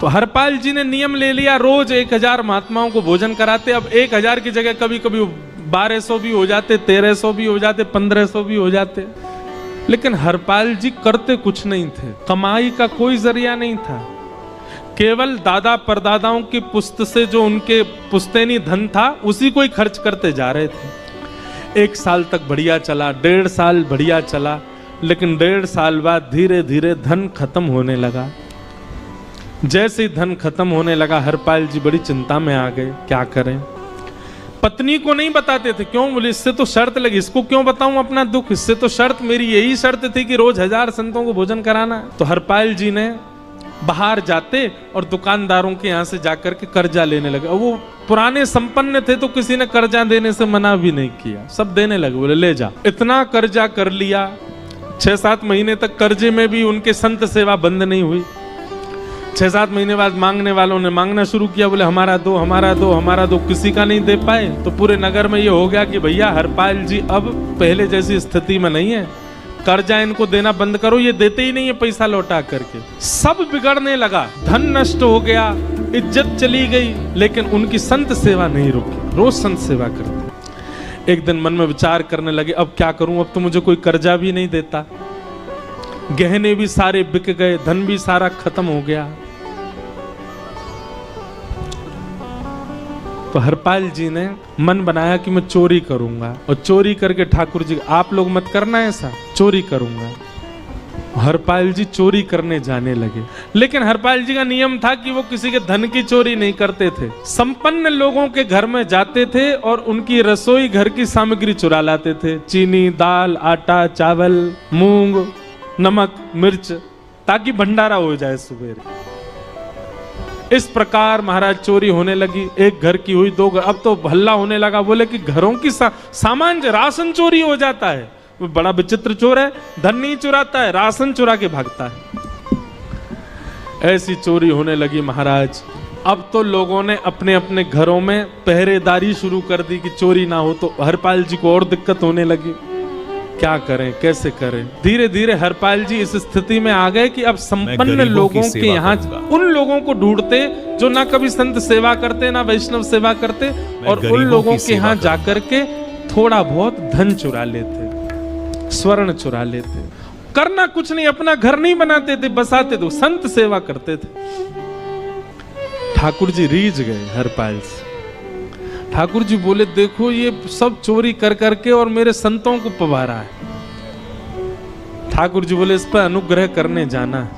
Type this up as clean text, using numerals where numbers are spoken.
तो हरपाल जी ने नियम ले लिया, रोज 1000 महात्माओं को भोजन कराते। अब 1000 की जगह कभी कभी 1200 भी हो जाते, 1300 भी हो जाते, 1500 भी हो जाते। लेकिन हरपाल जी करते कुछ नहीं थे, कमाई का कोई जरिया नहीं था। केवल दादा परदादाओं की पुश्त से जो उनके पुश्तैनी धन था उसी को ही खर्च करते जा रहे थे। 1 साल तक बढ़िया चला, 1.5 साल बढ़िया चला, लेकिन 1.5 साल बाद धीरे धीरे धन खत्म होने लगा। जैसे ही धन खत्म होने लगा हरपाल जी बड़ी चिंता में आ गए, क्या करें। पत्नी को नहीं बताते थे, क्यों बोले इससे तो शर्त लगी, इसको क्यों बताऊं अपना दुख, इससे तो शर्त मेरी यही शर्त थी कि रोज 1000 संतों को भोजन कराना। तो हरपाल जी ने बाहर जाते और दुकानदारों के यहाँ से जाकर के कर्जा लेने लगे। वो पुराने संपन्न थे तो किसी ने कर्जा देने से मना भी नहीं किया, सब देने लगे, बोले ले जा। इतना कर्जा कर लिया, 6-7 महीने तक कर्जे में भी उनके संत सेवा बंद नहीं हुई। 6-7 महीने बाद मांगने वालों ने मांगना शुरू किया, बोले हमारा दो, हमारा दो, हमारा दो। किसी का नहीं दे पाए तो पूरे नगर में ये हो गया कि भैया हरपाल जी अब पहले जैसी स्थिति में नहीं है, कर्जा इनको देना बंद करो, ये देते ही नहीं है पैसा लौटा करके। सब बिगड़ने लगा, धन नष्ट हो गया, इज्जत चली गई, लेकिन उनकी संत सेवा नहीं रुकी, रोज संत सेवा करते। एक दिन मन में विचार करने लगे, अब क्या करूं, अब तो मुझे कोई कर्जा भी नहीं देता, गहने भी सारे बिक गए, धन भी सारा खत्म हो गया। तो हरपाल जी ने मन बनाया कि मैं चोरी करूंगा, और चोरी करके ठाकुर जी, आप लोग मत करना ऐसा, चोरी करूंगा। हरपाल जी चोरी करने जाने लगे। लेकिन हरपाल जी का नियम था कि वो किसी के धन की चोरी नहीं करते थे। संपन्न लोगों के घर में जाते थे और उनकी रसोई घर की सामग्री चुरा लाते थे, चीनी, दाल, आटा, चावल, मूंग, नमक, मिर्च, ताकि भंडारा हो जाए सुबह। इस प्रकार महाराज चोरी होने लगी। एक घर की हुई, 2 घर, अब तो हल्ला होने लगा, बोले कि घरों की सामान, राशन चोरी हो जाता है। वो बड़ा विचित्र चोर है, धन नहीं चुराता है, राशन चुरा के भागता है। ऐसी चोरी होने लगी महाराज। अब तो लोगों ने अपने अपने घरों में पहरेदारी शुरू कर दी कि चोरी ना हो। तो हरपाल जी को और दिक्कत होने लगी, क्या करें, कैसे करें। धीरे धीरे हरपाल जी इस स्थिति में आ गए कि अब संपन्न लोगों के यहाँ उन लोगों को ढूंढते जो ना कभी संत सेवा करते ना वैष्णव सेवा करते, और उन लोगों के यहाँ जाकर के थोड़ा बहुत धन चुरा लेते, स्वर्ण चुरा लेते। करना कुछ नहीं, अपना घर नहीं बनाते थे, बसाते थे, संत सेवा करते थे। ठाकुर जी रीझ गए हरपाल से। ठाकुर जी बोले देखो ये सब चोरी कर करके और मेरे संतों को पवारा है। ठाकुर जी बोले इस पर अनुग्रह करने जाना है।